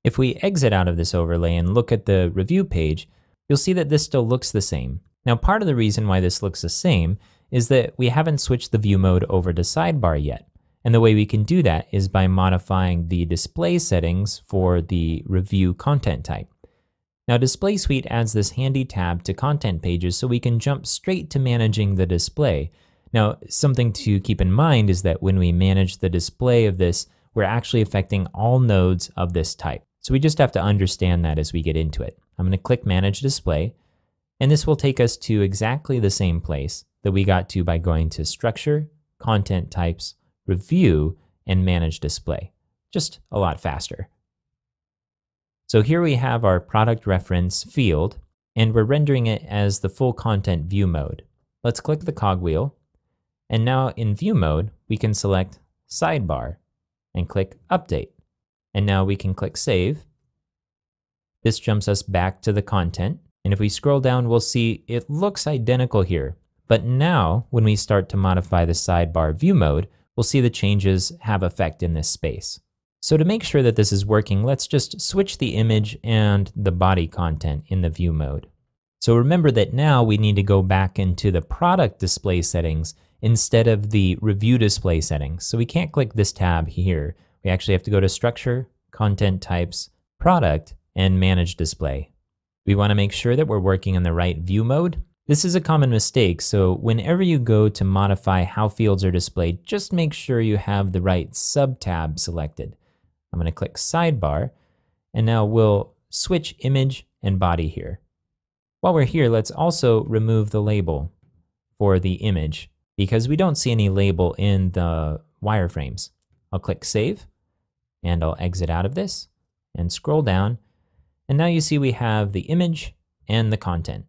If we exit out of this overlay and look at the review page, you'll see that this still looks the same. Now, part of the reason why this looks the same is that we haven't switched the view mode over to sidebar yet. And the way we can do that is by modifying the display settings for the review content type. Now, Display Suite adds this handy tab to content pages so we can jump straight to managing the display. Now, something to keep in mind is that when we manage the display of this, we're actually affecting all nodes of this type. So we just have to understand that as we get into it. I'm going to click Manage Display, and this will take us to exactly the same place that we got to by going to Structure, Content Types, Review, and Manage Display. Just a lot faster. So here we have our product reference field, and we're rendering it as the full content view mode. Let's click the cogwheel, and now in view mode, we can select Sidebar and click Update. And now we can click Save. This jumps us back to the content, and if we scroll down, we'll see it looks identical here. But now, when we start to modify the sidebar view mode, we'll see the changes have effect in this space. So to make sure that this is working, let's just switch the image and the body content in the view mode. So remember that now we need to go back into the product display settings instead of the review display settings. So we can't click this tab here. We actually have to go to Structure, Content Types, Product, and Manage Display. We want to make sure that we're working in the right view mode. This is a common mistake, so whenever you go to modify how fields are displayed, just make sure you have the right sub-tab selected. I'm going to click Sidebar, and now we'll switch image and body here. While we're here, let's also remove the label for the image because we don't see any label in the wireframes. I'll click Save, and I'll exit out of this and scroll down. And now you see we have the image and the content.